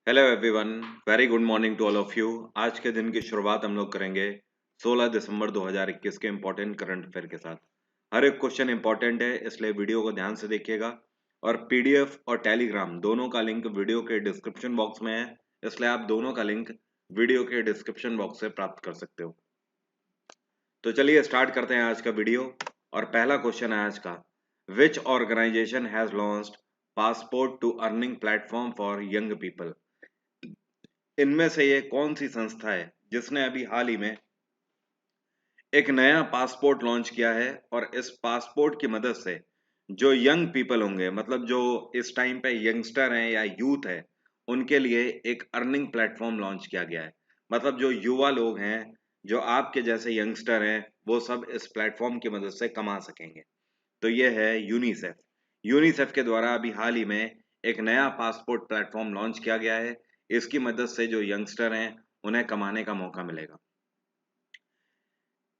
Hello everyone, very good morning to all of you. आज के दिन की शुरुआत हम लोग करेंगे 16 दिसंबर 2021 के इम्पोर्टेंट करंट अफेयर के साथ। हर एक क्वेश्चन इंपॉर्टेंट है, इसलिए वीडियो को ध्यान से देखिएगा। और पीडीएफ और टेलीग्राम दोनों का लिंक वीडियो के डिस्क्रिप्शन बॉक्स में है, इसलिए आप दोनों का लिंक वीडियो के डिस्क्रिप्शन बॉक्स से प्राप्त कर सकते हो। तो चलिए स्टार्ट करते हैं आज का वीडियो। और पहला क्वेश्चन है आज का, which organisation has launched passport to earning platform for young people. इनमें से ये कौन सी संस्था है जिसने अभी हाल ही में एक नया पासपोर्ट लॉन्च किया है और इस पासपोर्ट की मदद से जो यंग पीपल होंगे, मतलब जो इस टाइम पे यंगस्टर हैं या यूथ है, उनके लिए एक अर्निंग प्लेटफॉर्म लॉन्च किया गया है। मतलब जो युवा लोग हैं, जो आपके जैसे यंगस्टर हैं, वो सब इस प्लेटफॉर्म की मदद से कमा सकेंगे। तो ये है यूनिसेफ। यूनिसेफ के द्वारा अभी हाल ही में एक नया पासपोर्ट प्लेटफॉर्म लॉन्च किया गया है। इसकी मदद से जो यंगस्टर हैं, उन्हें कमाने का मौका मिलेगा।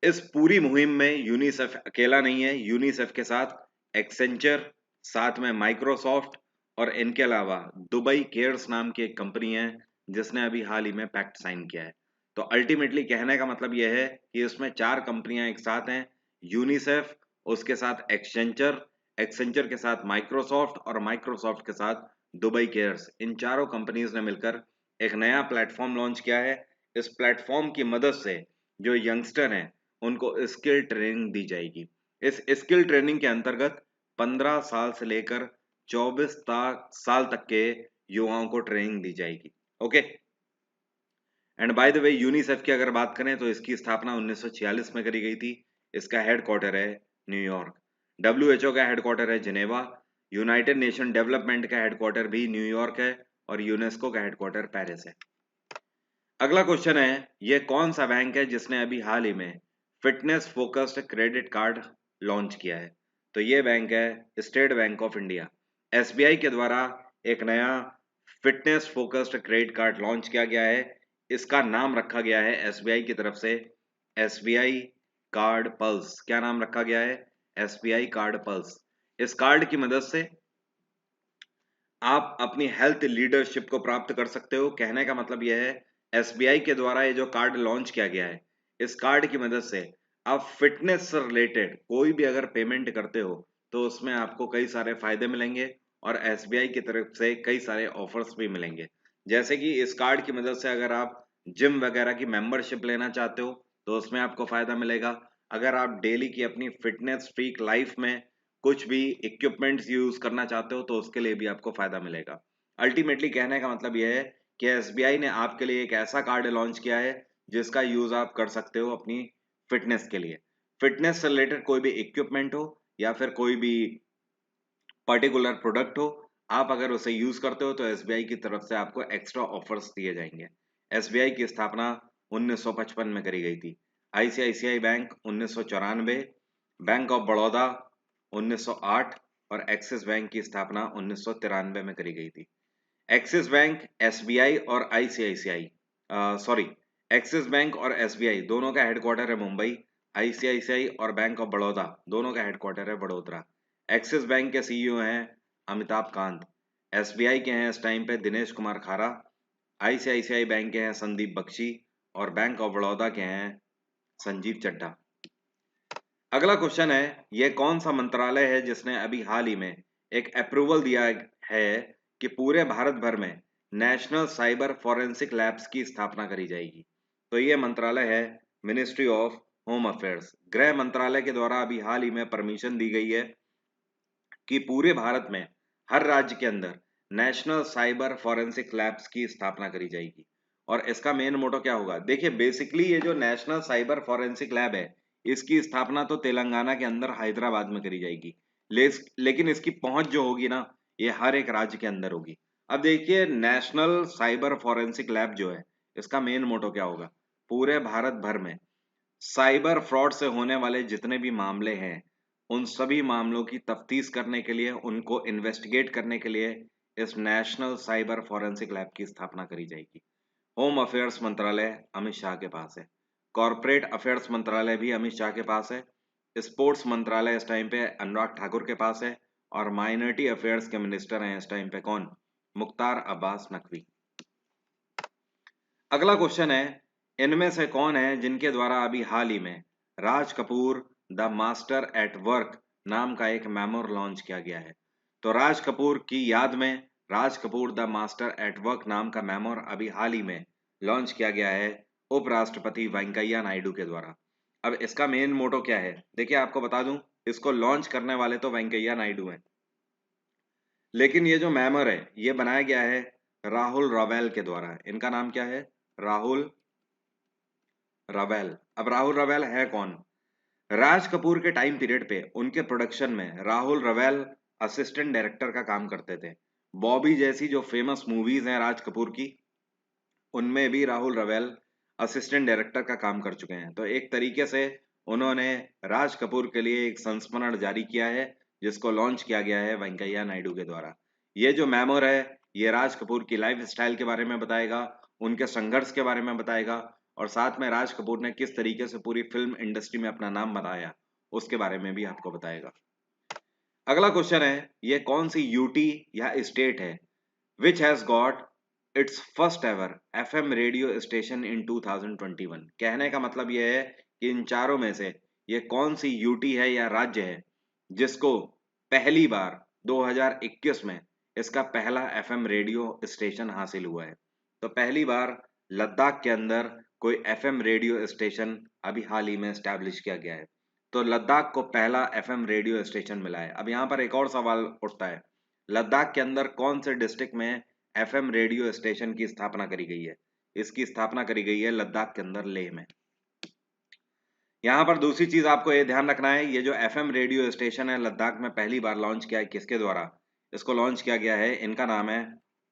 इस पूरी मुहिम में यूनिसेफ अकेला नहीं है। यूनिसेफ के साथ एक्सेंचर, साथ में माइक्रोसॉफ्ट और इनके अलावा दुबई केयर्स नाम की एक कंपनी है जिसने अभी हाल ही में पैक्ट साइन किया है। तो अल्टीमेटली कहने का मतलब यह है कि इसमें चार कंपनियां एक साथ हैं। यूनिसेफ, उसके साथ एक्सेंचर, एक्सेंचर के साथ माइक्रोसॉफ्ट और माइक्रोसॉफ्ट के साथ दुबई केयर्स, इन चारों कंपनीज ने मिलकर एक नया प्लेटफॉर्म लॉन्च किया है। इस प्लेटफॉर्म की मदद से जो यंगस्टर हैं, उनको स्किल ट्रेनिंग दी जाएगी। इस स्किल ट्रेनिंग के अंतर्गत 15 साल से लेकर 24 साल तक के युवाओं को ट्रेनिंग दी जाएगी। Okay. And by the way, UNICEF की अगर बात करें तो इसकी स्थापना 1946 में करी गई थी। इसका हेडक्वार्टर है न्यूयॉर्क। डब्ल्यूएचओ का हेडक्वार्टर है जिनेवा। यूनाइटेड नेशन डेवलपमेंट का हेडक्वार्टर भी न्यूयॉर्क है और यूनेस्को का हेडक्वार्टर पेरिस है। अगला क्वेश्चन है, ये कौन सा बैंक है जिसने अभी हाल ही में fitness focused credit card launch किया है। तो ये बैंक है state bank of India. SBI के द्वारा एक नया fitness focused credit card launch किया गया है। इसका नाम रखा गया है एसबीआई की तरफ से एसबीआई कार्ड पल्स। क्या नाम रखा गया है? SBI card pulse. इस कार्ड की मदद से आप अपनी हेल्थ लीडरशिप को प्राप्त कर सकते हो। कहने का मतलब यह है, एसबीआई के द्वारा ये जो कार्ड लॉन्च किया गया है, इस कार्ड की मदद से आप फिटनेस से रिलेटेड कोई भी अगर पेमेंट करते हो तो उसमें आपको कई सारे फायदे मिलेंगे और एसबीआई की तरफ से कई सारे ऑफर्स भी मिलेंगे। जैसे कि इस कार्ड की मदद से अगर आप जिम वगैरह की मेंबरशिप लेना चाहते हो तो उसमें आपको फायदा मिलेगा। अगर आप डेली की अपनी फिटनेस फ्रीक लाइफ में कुछ भी इक्विपमेंट्स यूज करना चाहते हो तो उसके लिए भी आपको फायदा मिलेगा। अल्टीमेटली कहने का मतलब यह है कि एसबीआई ने आपके लिए एक ऐसा कार्ड लॉन्च किया है जिसका यूज आप कर सकते हो अपनी फिटनेस के लिए। फिटनेस से रिलेटेड कोई भी इक्विपमेंट हो या फिर कोई भी पर्टिकुलर प्रोडक्ट हो, आप अगर उसे यूज करते हो तो एसबीआई की तरफ से आपको एक्स्ट्रा ऑफर्स दिए जाएंगे। एसबीआई की स्थापना 1955 में करी गई थी। ICICI bank 1994, bank of Baroda 1908 और एक्सिस बैंक की स्थापना 1993 में करी गई थी। एक्सिस बैंक, एसबीआई और आईसीआईसीआई, सॉरी, एक्सिस बैंक और एसबीआई दोनों का हेडक्वार्टर है मुंबई। आईसीआईसीआई और बैंक ऑफ बड़ौदा दोनों का हेडक्वार्टर है बड़ोदरा। एक्सिस बैंक के सीईओ हैं अमिताभ कांत। एसबीआई के हैं इस टाइम पे दिनेश कुमार खारा। आईसीआईसीआई बैंक के हैं संदीप बख्शी और बैंक ऑफ बड़ौदा के हैं संजीव चड्ढा। अगला क्वेश्चन है, यह कौन सा मंत्रालय है जिसने अभी हाल ही में एक अप्रूवल दिया है कि पूरे भारत भर में नेशनल साइबर फॉरेंसिक लैब्स की स्थापना करी जाएगी। तो यह मंत्रालय है मिनिस्ट्री ऑफ होम अफेयर्स। गृह मंत्रालय के द्वारा अभी हाल ही में परमिशन दी गई है कि पूरे भारत में हर राज्य के अंदर नेशनल साइबर फॉरेंसिक लैब्स की स्थापना करी जाएगी। और इसका मेन मोटो क्या होगा? देखिए, बेसिकली ये जो नेशनल साइबर फॉरेंसिक लैब है, इसकी स्थापना तो तेलंगाना के अंदर हैदराबाद में करी जाएगी। लेकिन इसकी पहुंच जो होगी ना, ये हर एक राज्य के अंदर होगी। अब देखिए, नेशनल साइबर फॉरेंसिक लैब जो है, इसका मेन मोटो क्या होगा? पूरे भारत भर में साइबर फ्रॉड से होने वाले जितने भी मामले हैं, उन सभी मामलों की तफ्तीश करने के लिए, उनको इन्वेस्टिगेट करने के लिए इस नेशनल साइबर फॉरेंसिक लैब की स्थापना करी जाएगी। होम अफेयर्स मंत्रालय अमित शाह के पास है। कॉरपोरेट अफेयर्स मंत्रालय भी अमित शाह के पास है। स्पोर्ट्स मंत्रालय इस टाइम पे अनुराग ठाकुर के पास है। और माइनॉरिटी अफेयर्स के मिनिस्टर हैं इस टाइम पे कौन? मुख्तार अब्बास नकवी। अगला क्वेश्चन है, इनमें से कौन है जिनके द्वारा अभी हाल ही में Raj Kapoor the master at work नाम का एक मेमोर लॉन्च किया गया है। तो राज कपूर की याद में Raj Kapoor the master at work नाम का मेमोर अभी हाल ही में लॉन्च किया गया है उपराष्ट्रपति वेंकैया नायडू के द्वारा। अब इसका मेन मोटो क्या है, देखिए आपको बता दूं, इसको लॉन्च करने वाले तो वेंकैया नायडू हैं, लेकिन ये जो मेमोर है ये बनाया गया है राहुल रवेल के द्वारा। इनका नाम क्या है? राहुल रवेल। अब राहुल रवेल है कौन? राज कपूर के टाइम पीरियड पे उनके प्रोडक्शन में राहुल रवेल असिस्टेंट डायरेक्टर का काम करते थे। बॉबी जैसी जो फेमस मूवीज हैं राज कपूर की, उनमें भी राहुल रवेल असिस्टेंट डायरेक्टर का काम कर चुके हैं। तो एक तरीके से उन्होंने राज कपूर के लिए एक संस्मरण जारी किया है, जिसको लॉन्च किया गया है वेंकैया नायडू के द्वारा। ये जो मेमोर है ये राज कपूर की लाइफ स्टाइल के बारे में बताएगा, उनके संघर्ष के बारे में बताएगा, और साथ में राज कपूर ने किस तरीके से पूरी फिल्म इंडस्ट्री में अपना नाम बनाया उसके बारे में भी आपको बताएगा। अगला क्वेश्चन है, ये कौन सी यूटी या स्टेट है which has got its first ever FM radio station इन 2021? कहने का मतलब यह है कि इन चारों में से ये कौन सी यूटी है या राज्य है जिसको पहली बार 2021 में इसका पहला एफएम रेडियो स्टेशन हासिल हुआ है। तो पहली बार लद्दाख के अंदर कोई एफएम रेडियो स्टेशन अभी हाल ही में स्टैब्लिश किया गया है। तो लद्दाख को पहला एफएम रेडियो स्टेशन मिला है। अब यहाँ पर एक और सवाल उठता है, लद्दाख के अंदर कौन से डिस्ट्रिक्ट में एफएम रेडियो स्टेशन की स्थापना करी गई है? इसकी स्थापना करी गई है लद्दाख के अंदर लेह में। यहाँ पर दूसरी चीज आपको ये ध्यान रखना है, ये जो एफएम रेडियो स्टेशन है लद्दाख में पहली बार लॉन्च किया है, किसके द्वारा इसको लॉन्च किया गया है? इनका नाम है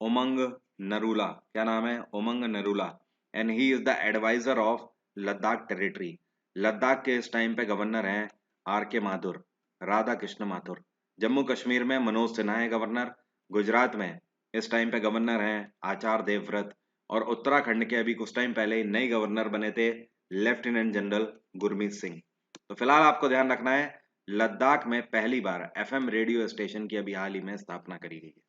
उमंग नरूला। क्या नाम है? Umang Narula. And he is the advisor of Ladakh territory. Ladakh के इस टाइम पे गवर्नर हैं आर के माथुर, राधा कृष्ण माथुर। जम्मू कश्मीर में मनोज सिन्हा है गवर्नर। गुजरात में इस टाइम पे गवर्नर हैं आचार्य देवव्रत। और उत्तराखंड के अभी कुछ टाइम पहले नए गवर्नर बने थे लेफ्टिनेंट जनरल गुरमीत सिंह। तो फिलहाल आपको ध्यान रखना है, लद्दाख में पहली बार एफएम रेडियो स्टेशन की अभी हाल ही में स्थापना करी गई है।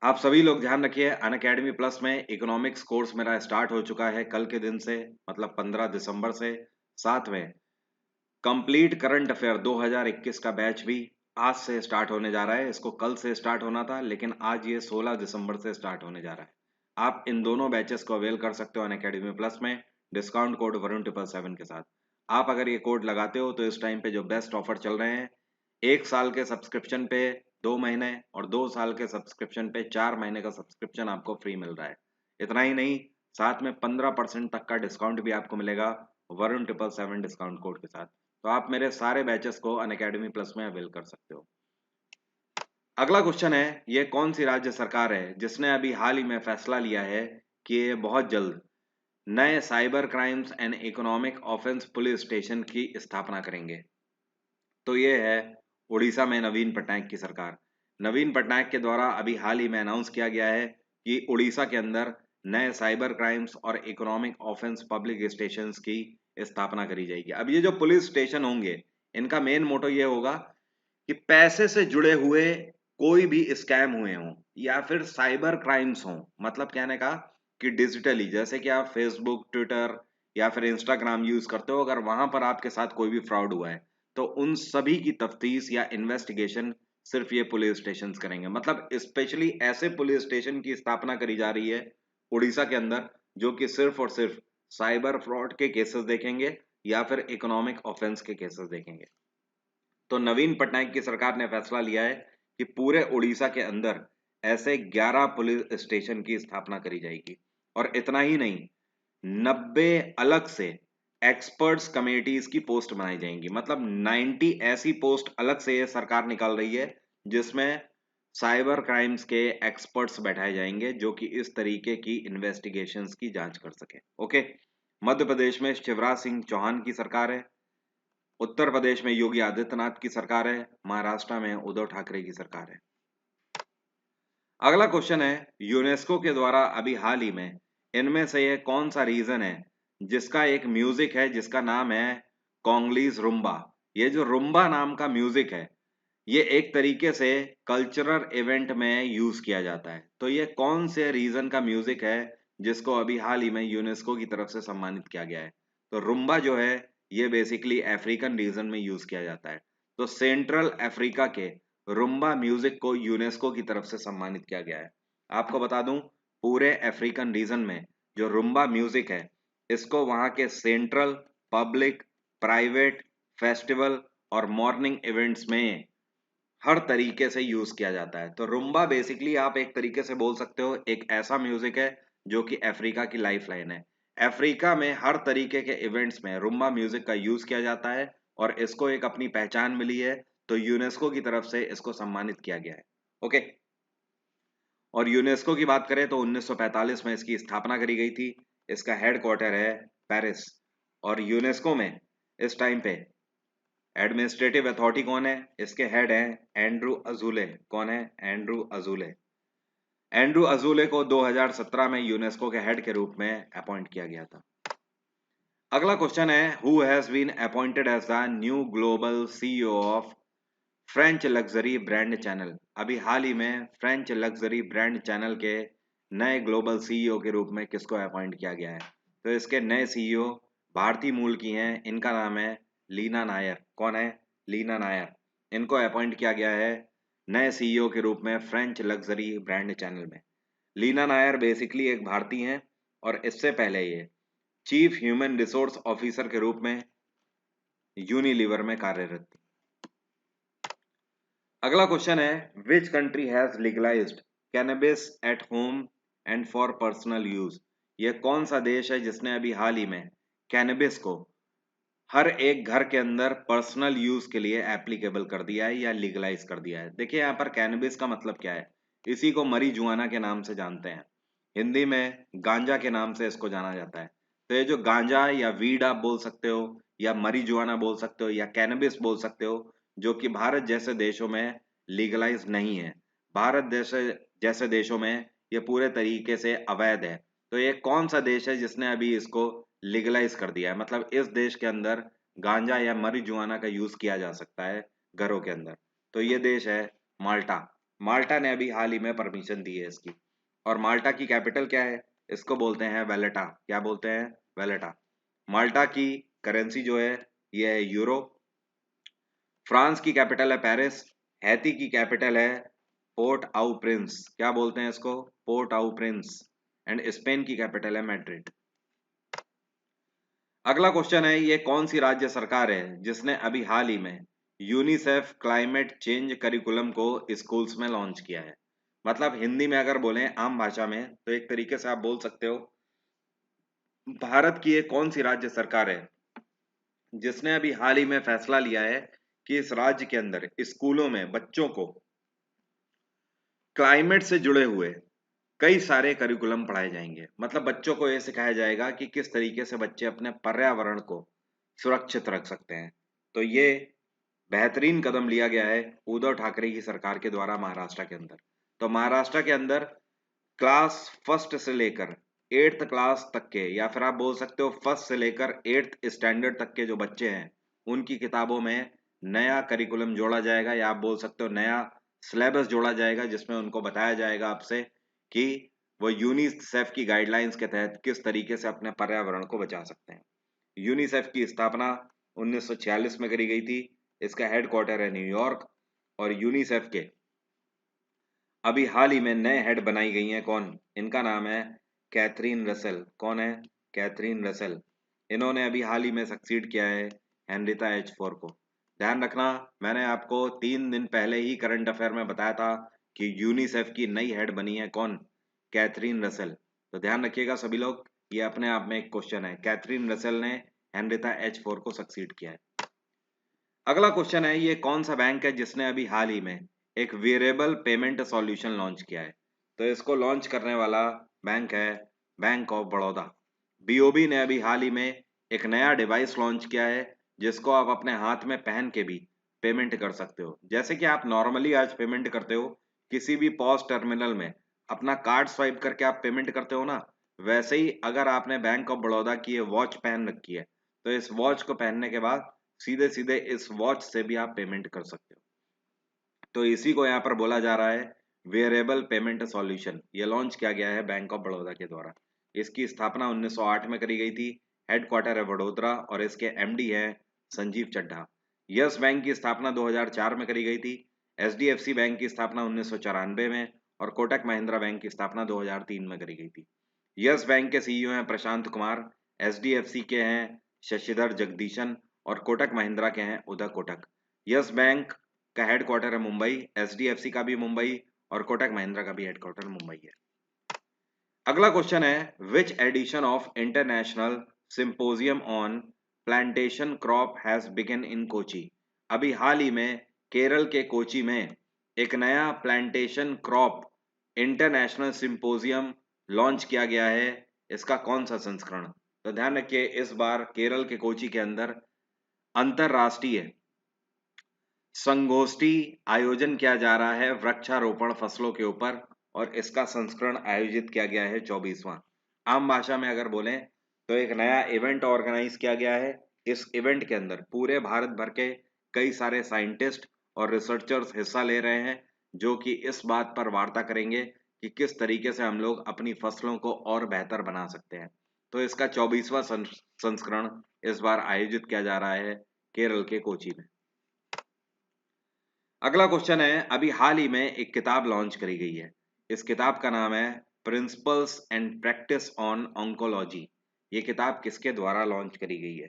आप सभी लोग ध्यान रखिए, अनअकैडमी प्लस में इकोनॉमिक्स कोर्स मेरा स्टार्ट हो चुका है कल के दिन से, मतलब 15 दिसंबर से। साथ में कंप्लीट करंट अफेयर 2021 का बैच भी आज से स्टार्ट होने जा रहा है। इसको कल से स्टार्ट होना था, लेकिन आज ये 16 दिसंबर से स्टार्ट होने जा रहा है। आप इन दोनों बैचेस को अवेल कर सकते हो अनअकैडमी प्लस में डिस्काउंट कोड वरुण777 के साथ। आप अगर ये कोड लगाते हो तो इस टाइम पे जो बेस्ट ऑफर चल रहे हैं, 1 साल के सब्सक्रिप्शन पे 2 महीने और 2 साल के सब्सक्रिप्शन पे 4 महीने का सब्सक्रिप्शन आपको फ्री मिल रहा है। इतना ही नहीं, साथ में 15% तक का डिस्काउंट भी आपको मिलेगा वरुण777 डिस्काउंट कोड के साथ। तो आप मेरे सारे बैचेस को अनअकैडमी प्लस में अवेल कर सकते हो। अगला क्वेश्चन है, ये कौन सी राज्य सरकार है जिसने अभी हाल ही में फैसला लिया है कि ये बहुत जल्द नए cyber crimes and economic offence police station की स्थापना करेंगे? तो ये है उड़ीसा में नवीन पटनायक की सरकार। नवीन पटनायक के द्वारा अभी हाल ही में अनाउंस किया गया है कि उड़ीसा के अंदर नए साइबर क्राइम्स और इकोनॉमिक ऑफेंस पब्लिक स्टेशंस की स्थापना करी जाएगी। अब ये जो पुलिस स्टेशन होंगे, इनका मेन मोटो ये होगा कि पैसे से जुड़े हुए कोई भी स्कैम हुए हों या फिर साइबर क्राइम्स हों, मतलब कहने का कि डिजिटली, जैसे कि आप फेसबुक, ट्विटर या फिर इंस्टाग्राम यूज करते हो, अगर वहां पर आपके साथ कोई भी फ्रॉड हुआ है तो उन सभी की तफ्तीश या इन्वेस्टिगेशन सिर्फ ये पुलिस स्टेशन करेंगे। मतलब स्पेशली ऐसे पुलिस स्टेशन की स्थापना करी जा रही है उड़ीसा के अंदर जो कि सिर्फ और सिर्फ साइबर फ्रॉड के केसेस देखेंगे या फिर इकोनॉमिक ऑफेंस के केसेस देखेंगे। तो नवीन पटनायक की सरकार ने फैसला लिया है कि पूरे उड़ीसा के अंदर ऐसे 11 पुलिस स्टेशन की स्थापना करी जाएगी। और इतना ही नहीं, 90 अलग से एक्सपर्ट्स कमेटीज की पोस्ट बनाई जाएंगी। मतलब 90 ऐसी पोस्ट अलग से ये सरकार निकाल रही है जिसमें साइबर क्राइम्स के एक्सपर्ट्स बैठाए जाएंगे जो कि इस तरीके की इन्वेस्टिगेशंस की जांच कर सके। ओके। मध्य प्रदेश में शिवराज सिंह चौहान की सरकार है। उत्तर प्रदेश में योगी आदित्यनाथ की सरकार है। महाराष्ट्र में उद्धव ठाकरे की सरकार है। अगला क्वेश्चन है, यूनेस्को के द्वारा अभी हाल ही में इनमें से ये कौन सा रीजन है जिसका एक म्यूजिक है जिसका नाम है कोंगलीज रुम्बा? ये जो रुम्बा नाम का म्यूजिक है ये एक तरीके से कल्चरल इवेंट में यूज किया जाता है। तो ये कौन से रीजन का म्यूजिक है जिसको अभी हाल ही में यूनेस्को की तरफ से सम्मानित किया गया है। तो रुम्बा जो है ये बेसिकली अफ्रीकन रीजन में यूज किया जाता है। तो सेंट्रल अफ्रीका के रुम्बा म्यूजिक को यूनेस्को की तरफ से सम्मानित किया गया है। आपको बता दूं, पूरे अफ्रीकन रीजन में जो रुम्बा म्यूजिक है, इसको वहां के सेंट्रल, पब्लिक, प्राइवेट, फेस्टिवल और मॉर्निंग इवेंट्स में हर तरीके से यूज किया जाता है। तो रुम्बा बेसिकली आप एक तरीके से बोल सकते हो एक ऐसा म्यूजिक है जो कि अफ्रीका की लाइफ लाइन है। अफ्रीका में हर तरीके के इवेंट्स में रुम्बा म्यूजिक का यूज किया जाता है और इसको एक अपनी पहचान मिली है। तो यूनेस्को की तरफ से इसको सम्मानित किया गया है। ओके। और यूनेस्को की बात करें तो 1945 में इसकी स्थापना करी गई थी। इसका हेडक्वार्टर है पेरिस। और यूनेस्को में इस टाइम पे एडमिनिस्ट्रेटिव अथॉरिटी कौन है? इसके हेड हैं एंड्रू अजूले। कौन है? एंड्रू अजूले। एंड्रू अजूले को 2017 में यूनेस्को के हेड के रूप में अपॉइंट किया गया था। अगला क्वेश्चन है, who has been appointed as the new global CEO of French luxury brand Chanel? अभी हाल ही में फ्रेंच लग्जरी ब्रांड चैनल के नए ग्लोबल सीईओ के रूप में किसको अपॉइंट किया गया है? तो इसके नए सीईओ भारतीय मूल की हैं। इनका नाम है लीना नायर। कौन है? लीना नायर। इनको अपॉइंट किया गया है नए सीईओ के रूप में फ्रेंच लग्जरी ब्रांड चैनल में। लीना नायर बेसिकली एक भारतीय हैं और इससे पहले ये चीफ ह्यूमन रिसोर्स ऑफिसर के रूप में यूनिलीवर में कार्यरत थी। अगला क्वेश्चन है, which country has legalised cannabis at home and for personal use? ये कौन सा देश है जिसने अभी हाल ही में कैनबिस को हर एक घर के अंदर पर्सनल यूज के लिए एप्लीकेबल कर दिया है या लीगलाइज कर दिया है? देखिए यहाँ पर कैनबिस का मतलब क्या है, इसी को मरीजुआना के नाम से जानते हैं। हिंदी में गांजा के नाम से इसको जाना जाता है। तो ये जो गांजा या वीड आप बोल सकते हो या मरीजुआना बोल सकते हो या कैनबिस बोल सकते हो, जो कि भारत जैसे देशों में लीगलाइज नहीं है। भारत जैसे जैसे देशों में ये पूरे तरीके से अवैध है। तो ये कौन सा देश है जिसने अभी इसको लीगलाइज कर दिया है? मतलब इस देश के अंदर गांजा या मरीजुआना का यूज किया जा सकता है घरों के अंदर। तो ये देश है माल्टा। माल्टा ने अभी हाल ही में परमिशन दी है इसकी। और माल्टा की कैपिटल क्या है? इसको बोलते हैं वेलेटा। क्या बोलते हैं? वेलेटा। माल्टा की करेंसी जो है ये है यूरो। फ्रांस की कैपिटल है पेरिस। हैती की कैपिटल है पोर्ट आउ प्रिंस। क्या बोलते हैं इसको? पोर्ट आउ प्रिंस। एंड स्पेन की कैपिटल है मैड्रिड। अगला क्वेश्चन है, ये कौन सी राज्य सरकार है जिसने अभी हाल ही में यूनिसेफ क्लाइमेट चेंज करिकुलम को स्कूल्स में लॉन्च किया है? मतलब हिंदी में अगर बोलें आम भाषा में तो एक तरीके से आप बोल सकते हो, भारत की एक कौन सी राज्य सरकार है जिसने अभी हाल ही में फैसला लिया है कि इस राज्य के अंदर स्कूलों में बच्चों को क्लाइमेट से जुड़े हुए कई सारे करिकुलम पढ़ाए जाएंगे। मतलब बच्चों को यह सिखाया जाएगा कि किस तरीके से बच्चे अपने पर्यावरण को सुरक्षित रख सकते हैं। तो ये बेहतरीन कदम लिया गया है उद्धव ठाकरे की सरकार के द्वारा महाराष्ट्र के अंदर। तो महाराष्ट्र के अंदर क्लास फर्स्ट से लेकर एट्थ क्लास तक के, या फिर आप बोल सकते हो फर्स्ट से लेकर एट्थ स्टैंडर्ड तक के जो बच्चे हैं उनकी किताबों में नया करिकुलम जोड़ा जाएगा, या आप बोल सकते हो नया सिलेबस जोड़ा जाएगा, जिसमें उनको बताया जाएगा आपसे कि वो यूनिसेफ की गाइडलाइंस के तहत किस तरीके से अपने पर्यावरण को बचा सकते हैं। यूनिसेफ की स्थापना 1946 में करी गई थी। इसका हेडक्वार्टर है न्यूयॉर्क। और यूनिसेफ के अभी हाल ही में नए हेड बनाई गई हैं। कौन? इनका नाम है कैथरीन रसेल। कौन है? Catherine Russell. इन्होंने अभी हाल ही में सक्सीड किया है हेनरिटा H4 को। ध्यान रखना, मैंने आपको 3 दिन पहले ही करंट अफेयर में बताया था कि यूनिसेफ की नई हेड बनी है। कौन? Catherine Russell. तो ध्यान रखिएगा सभी लोग, ये अपने आप में एक क्वेश्चन है। कैथरीन रसेल ने हेनरिटा H4 को सक्सीड किया है। अगला क्वेश्चन है, ये कौन सा बैंक है जिसने अभी हाल ही में एक वेरिएबल पेमेंट सॉल्यूशन लॉन्च किया है? तो इसको लॉन्च करने वाला बैंक है बैंक ऑफ बड़ौदा। बीओबी ने अभी हाल ही में एक नया डिवाइस लॉन्च किया है जिसको आप अपने हाथ में पहन के भी पेमेंट कर सकते हो। जैसे कि आप नॉर्मली आज पेमेंट करते हो किसी भी पॉस टर्मिनल में, अपना कार्ड स्वाइप करके आप पेमेंट करते हो ना, वैसे ही अगर आपने बैंक ऑफ बड़ौदा की ये वॉच पहन रखी है तो इस वॉच को पहनने के बाद सीधे सीधे इस वॉच से भी आप पेमेंट कर सकते हो। तो इसी को यहाँ पर बोला जा रहा है वेरिएबल पेमेंट सॉल्यूशन। ये लॉन्च किया गया है बैंक ऑफ बड़ौदा के द्वारा। इसकी स्थापना 1908 में करी गई थी। हेडक्वार्टर है वडोदरा और इसके एमडी हैं संजीव चड्ढा। यस बैंक की स्थापना 2004 में करी गई थी। एचडीएफसी बैंक की स्थापना 1994 में और कोटक महिंद्रा बैंक की स्थापना 2003 में करी गई थी। यस बैंक के सीईओ हैं प्रशांत कुमार, एचडीएफसी के हैं शशिधर जगदीशन और कोटक महिंद्रा के हैं उदय कोटक। यस बैंक का हेडक्वार्टर है मुंबई, एचडीएफसी का भी मुंबई और कोटक महिंद्रा का भी हेडक्वार्टर मुंबई है। अगला क्वेश्चन है, which edition of international symposium on plantation crop has begun in Kochi. अभी हाल ही में केरल के कोची में एक नया plantation crop international symposium launch किया गया है। इसका कौन सा संस्करण? तो ध्यान रखिए, इस बार केरल के कोची के अंदर अंतरराष्ट्रीय संगोष्ठी आयोजन किया जा रहा है वृक्षारोपण फसलों के ऊपर और इसका संस्करण आयोजित किया गया है 24वां। आम भाषा में अगर बोलें तो एक नया इवेंट ऑर्गेनाइज किया गया है। इस इवेंट के अंदर पूरे भारत भर के कई सारे साइंटिस्ट और रिसर्चर्स हिस्सा ले रहे हैं, जो कि इस बात पर वार्ता करेंगे कि किस तरीके से हम लोग अपनी फसलों को और बेहतर बना सकते हैं। तो इसका 24वां संस्करण इस बार आयोजित किया जा रहा है केरल के कोची में। अगला क्वेश्चन है, अभी हाल ही में एक किताब लॉन्च करी गई है। इस किताब का नाम है principles and practice on oncology. ये किताब किसके द्वारा लॉन्च करी गई है?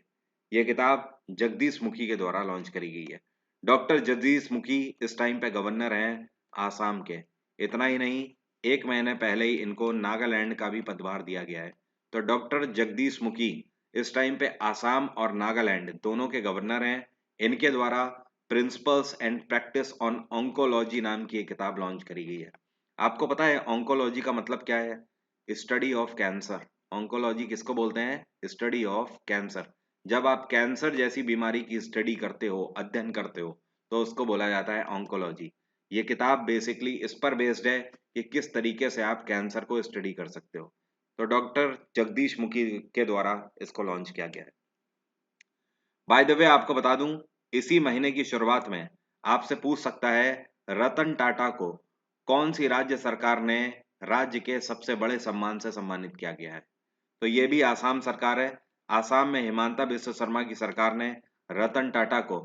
ये किताब जगदीश मुखी के द्वारा लॉन्च करी गई है। डॉक्टर जगदीश मुखी इस टाइम पे गवर्नर हैं आसाम के। इतना ही नहीं, एक महीने पहले ही इनको नागालैंड का भी पदभार दिया गया है। तो डॉक्टर जगदीश मुखी इस टाइम पे आसाम और नागालैंड दोनों के गवर्नर हैं। इनके द्वारा principles and practice on oncology नाम की एक किताब लॉन्च करी गई है। आपको पता है ऑन्कोलॉजी का मतलब क्या है? Study of cancer. ऑन्कोलॉजी किसको बोलते हैं? Study of cancer. जब आप कैंसर जैसी बीमारी की स्टडी करते हो, अध्ययन करते हो, तो उसको बोला जाता है ऑन्कोलॉजी। ये किताब बेसिकली इस पर बेस्ड है कि किस तरीके से आप कैंसर को स्टडी कर सकते हो। तो डॉक्टर जगदीश मुखी के द्वारा इसको लॉन्च किया गया है। बाय द वे आपको बता दूं, इसी महीने की शुरुआत में आपसे पूछ सकता है रतन टाटा को कौन सी राज्य सरकार ने राज्य के सबसे बड़े सम्मान से सम्मानित किया गया है? तो ये भी आसाम सरकार है। आसाम में हिमांता बिस्व शर्मा की सरकार ने रतन टाटा को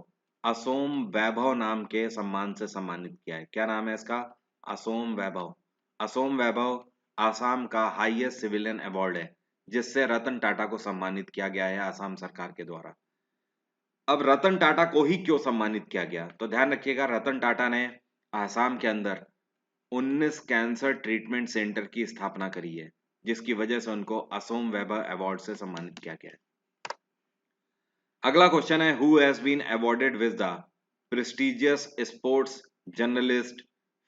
असोम वैभव नाम के सम्मान से सम्मानित किया है। क्या नाम है इसका? असोम वैभव। असोम वैभव आसाम का हाईएस्ट सिविलियन अवार्ड है, जिससे रतन टाटा को सम्मानित किया गया है आसाम सरकार के द्वारा। अब रतन टाटा को ही क्यों सम्मानित किया गया? तो ध्यान रखिएगा, रतन टाटा ने आसाम के अंदर 19 कैंसर ट्रीटमेंट सेंटर की स्थापना करी है, जिसकी वजह से उनको असोम वैभव अवार्ड से सम्मानित किया गया है। अगला क्वेश्चन है, who has been awarded with the prestigious sports journalist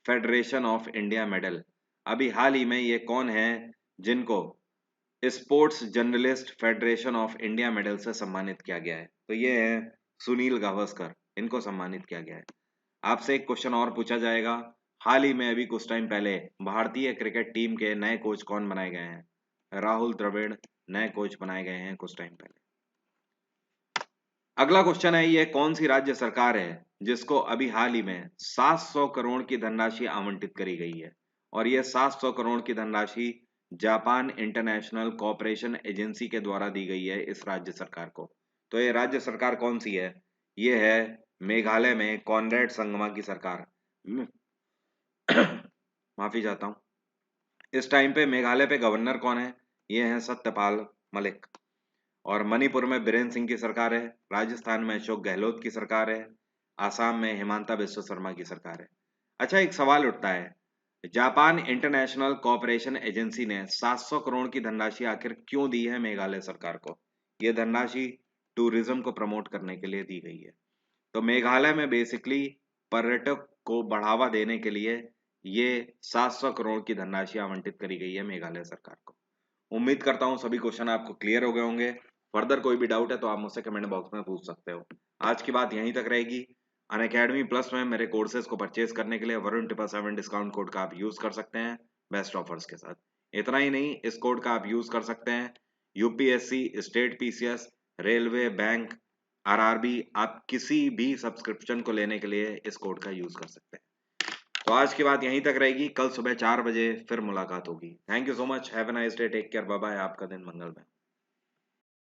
federation of India medal. अभी हाल ही में ये कौन है जिनको sports journalist federation of India medal से सम्मानित किया गया है? तो ये है सुनील गावस्कर, इनको सम्मानित किया गया है। आपसे एक क्वेश्चन और पूछा जाएगा, हाल ही में अभी कुछ टाइम पहले भारतीय क्रिकेट टीम के नए कोच कौन बनाए गए हैं? राहुल द्रविड़ नए कोच बनाए गए हैं कुछ टाइम पहले। अगला क्वेश्चन है, ये कौन सी राज्य सरकार है जिसको अभी हाल ही में 700 करोड़ की धनराशि आवंटित करी गई है? और ये 700 करोड़ की धनराशि जापान इंटरनेशनल कोऑपरेशन एजेंसी के द्वारा दी गई है इस राज्य सरकार को। तो ये राज्य सरकार कौन सी है? ये है मेघालय में कॉनरेड संगमा की सरकार। माफी चाहता हूँ। इस टाइम पे मेघालय पे गवर्नर कौन है? ये है सत्यपाल मलिक। और मणिपुर में बीरेन सिंह की सरकार है। राजस्थान में अशोक गहलोत की सरकार है। आसाम में हिमांता बिस्व शर्मा की सरकार है। अच्छा, एक सवाल उठता है, जापान इंटरनेशनल कोऑपरेशन एजेंसी ने 700 करोड़ की धनराशि आखिर क्यों दी है मेघालय सरकार को? यह धनराशि टूरिज्म को प्रमोट करने के लिए दी गई है। तो मेघालय में बेसिकली पर्यटक को बढ़ावा देने के लिए ये 700 करोड़ की धनराशि आवंटित करी गई है मेघालय सरकार को। उम्मीद करता हूँ सभी क्वेश्चन आपको क्लियर हो गए होंगे। फर्दर कोई भी डाउट है तो आप मुझसे कमेंट बॉक्स में पूछ सकते हो। आज की बात यहीं तक रहेगी। अनअकैडमी प्लस में मेरे कोर्सेज को परचेज करने के लिए वरुण 777 डिस्काउंट कोड का आप यूज कर सकते हैं बेस्ट ऑफर्स के साथ। इतना ही नहीं, इस कोड का आप यूज कर सकते हैं UPSC, state PCS, railway, bank, RRB, आप किसी भी सब्सक्रिप्शन को लेने के लिए इस कोड का यूज कर सकते हैं। तो आज की बात यहीं तक रहेगी, कल सुबह 4 बजे फिर मुलाकात होगी। Thank you so much, have a nice day, take care, bye bye, आपका दिन मंगलमय।